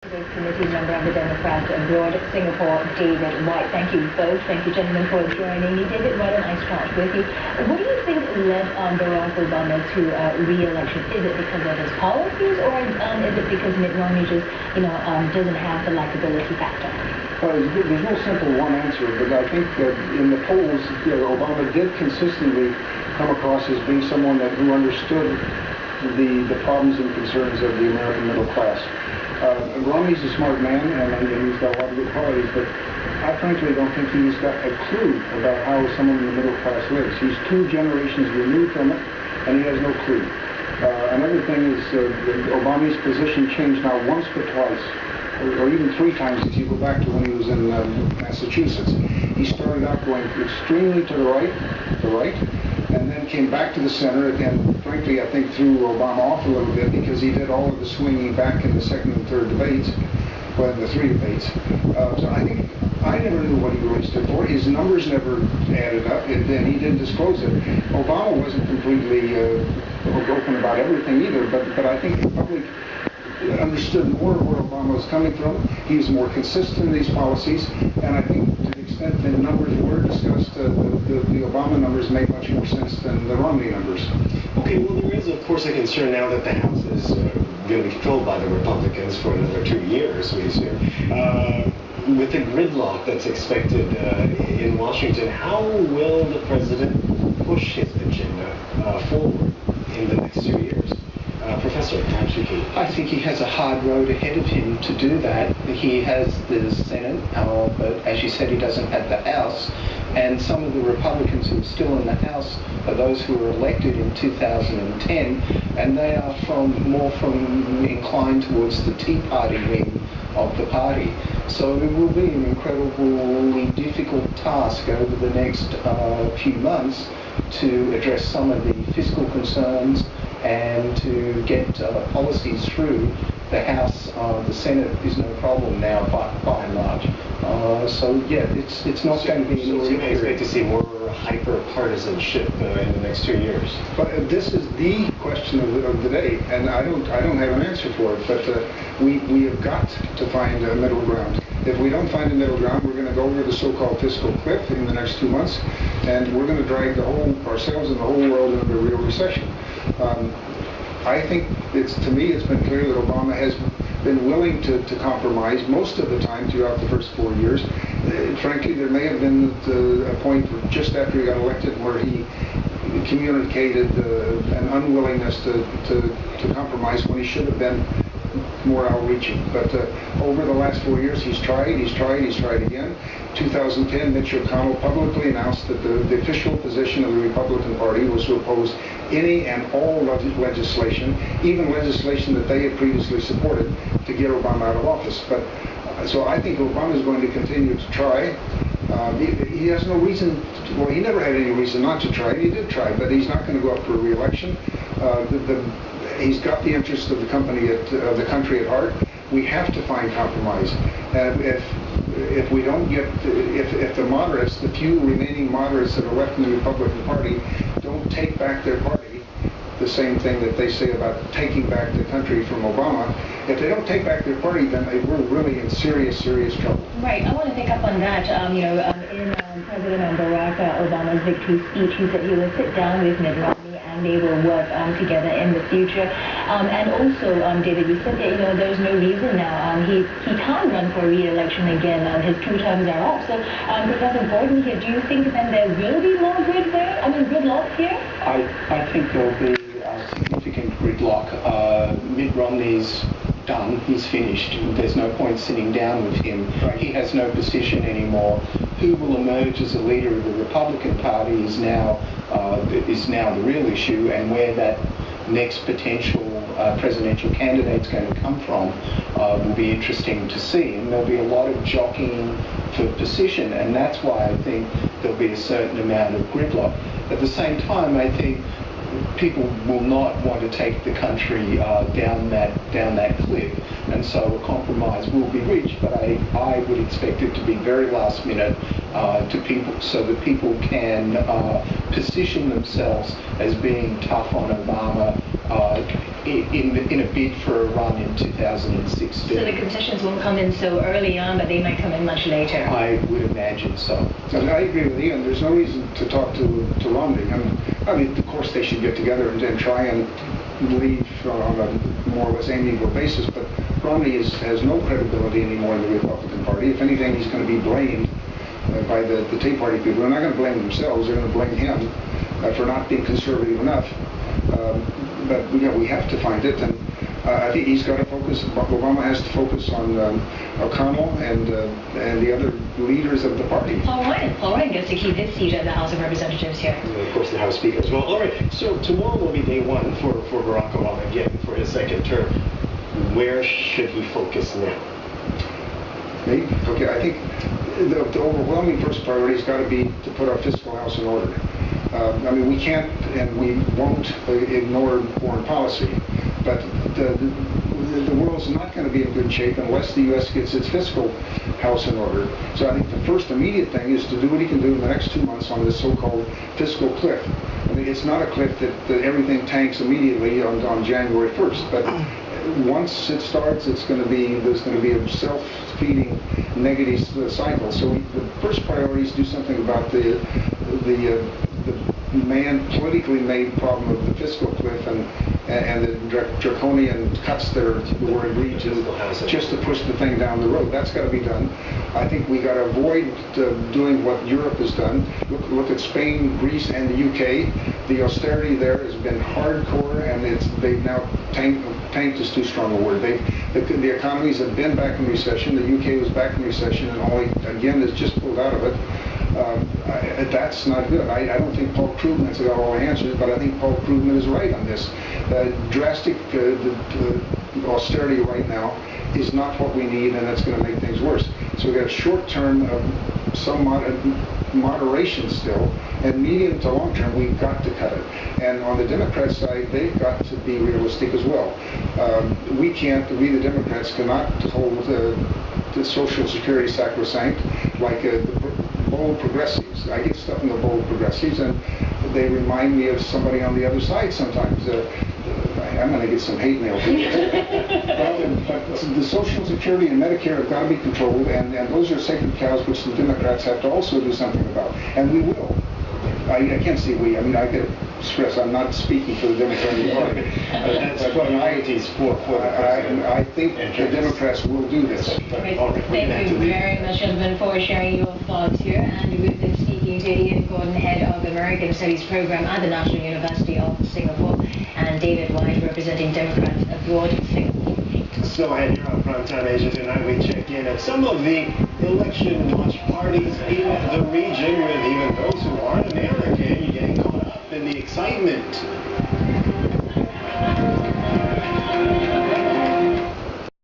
Committee member of the Democrats abroad, Singapore, David White. Thank you both. Thank you, gentlemen, for joining me. David White, and I start with you. What do you think led Barack Obama to re-election? Is it because of his policies, or is it because Mitt Romney just, doesn't have the likability factor? Well, there's no simple one answer, but I think that in the polls, Obama did consistently come across as being someone who understood the problems and concerns of the American middle class. Romney's a smart man, and he's got a lot of good qualities, but I frankly don't think he's got a clue about how someone in the middle class lives. He's 2 generations removed from it, and he has no clue. Another thing is Obama's position changed not once but twice, or even 3 times if you go back to when he was in Massachusetts. He started out going extremely to the right, and then came back to the center, and frankly I think threw Obama off a little bit because he did all of the swinging back in the second and third debates, well, the 3 debates. So I think I never knew what he really stood for. His numbers never added up, and then he didn't disclose it. Obama wasn't completely open about everything either, but I think the public understood more of where Obama was coming from. He was more consistent in these policies, and I think to the extent the numbers were discussed, the Obama numbers make much more sense than the Romney numbers. Okay, well, there is, of course, a concern now that the House is going to be controlled by the Republicans for another 2 years, we assume. With the gridlock that's expected in Washington, how will the president push his agenda forward in the next 2 years? Professor, perhaps you can. I think he has a hard road ahead of him to do that. He has the Senate, but as you said, he doesn't have the House. And some of the Republicans who are still in the House are those who were elected in 2010, and they are more inclined towards the Tea Party wing of the party. So it will be an incredibly difficult task over the next few months to address some of the fiscal concerns and to get policies through. The House, the Senate is no problem now, by and large. So yeah, it's not going to be an easy period. So we may expect to see more hyper-partisanship in the next 2 years. But this is the question of the day, and I don't have an answer for it. But we have got to find a middle ground. If we don't find a middle ground, we're going to go over the so-called fiscal cliff in the next 2 months, and we're going to drag ourselves and the whole world into a real recession. I think to me it's been clear that Obama has been willing to compromise most of the time throughout the first 4 years. Frankly, there may have been a point just after he got elected where he communicated an unwillingness to compromise when he should have been more outreaching. But over the last 4 years, he's tried again. 2010, Mitch McConnell publicly announced that the official position of the Republican Party was to oppose any and all legislation, even legislation that they had previously supported, to get Obama out of office. But so I think Obama is going to continue to try. He has no reason, he never had any reason not to try. He did try, but he's not going to go up for re-election. He's got the interest of the country at heart. We have to find compromise. And if we don't get, if the moderates, the few remaining moderates that are left in the Republican Party, don't take back their party, the same thing that they say about taking back the country from Obama, if they don't take back their party, then we're really in serious trouble. Right. I want to pick up on that. In President Barack Obama's victory speech, he said he will sit down with Mitt Romney and they will work together in the future. And also, David, you said that there's no reason now. He can't run for re-election again. His 2 terms are up. So, Professor Gordon here, do you think then there will be more gridlock here? I think there will be significant gridlock. Mitt Romney's done. He's finished. There's no point sitting down with him. Right. He has no position anymore. Who will emerge as a leader of the Republican Party is now the real issue, and where that next potential presidential candidate's going to come from will be interesting to see. And there'll be a lot of jockeying for position, and that's why I think there'll be a certain amount of gridlock. At the same time, I think people will not want to take the country down that cliff, and so a compromise will be reached. But I would expect it to be very last minute to people, so that people can position themselves as being tough on Obama in a bid for a run in 2016. So the concessions won't come in so early on, but they might come in much later. I would imagine so. And I agree with Ian. There's no reason to talk to Romney. I mean, of course, they should get together and try and leave on a more or less amiable basis. But Romney has no credibility anymore in the Republican Party. If anything, he's going to be blamed by the Tea Party people. They're not going to blame themselves. They're going to blame him for not being conservative enough. But we have to find it, and I think he's got to focus. Obama has to focus on O'Connell and the other leaders of the party. Paul Ryan gets to keep his seat at the House of Representatives here. And of course, the House Speaker as well. All right, so tomorrow will be day one for Barack Obama again for his second term. Where should he focus now? Me? Okay, I think the overwhelming first priority has got to be to put our fiscal house in order. I mean, we can't and we won't ignore foreign policy, but the world's not going to be in good shape unless the U.S. gets its fiscal house in order. So I think the first immediate thing is to do what he can do in the next 2 months on this so-called fiscal cliff. I mean, it's not a cliff that everything tanks immediately on January 1st, but once it starts, there's going to be a self-feeding negative cycle. So the first priority is to do something about the politically made problem of the fiscal cliff and the draconian cuts that were agreed to just to push the thing down the road. That's got to be done. I think we got to avoid doing what Europe has done. Look at Spain, Greece, and the UK. The austerity there has been hardcore, and they've now tanked is too strong a word. The economies have been back in recession. The UK was back in recession, and only again has just pulled out of it. That's not good. I don't think Paul Krugman's got all the answers, but I think Paul Krugman is right on this. Drastic austerity right now is not what we need, and that's going to make things worse. So we've got short term of some moderation still, and medium to long term, we've got to cut it. And on the Democrat side, they've got to be realistic as well. We the Democrats cannot hold the Social Security sacrosanct like the bold progressives. I get stuff in the bold progressives, and they remind me of somebody on the other side sometimes. I'm going to get some hate mail. But the Social Security and Medicare have got to be controlled, and those are sacred cows which the Democrats have to also do something about, and we will. I can't say we. I mean, I get stress. I'm not speaking for the Democratic Party. I think the Democrats will do this. Thank you very much, gentlemen, for sharing your thoughts here. And we've been speaking to Ian Gordon, head of the American Studies program at the National University of Singapore, and David White, representing Democrats abroad in Singapore. So ahead here on Primetime Asia tonight, we check in at some of the election watch parties in the region with even those who aren't American getting caught up in the excitement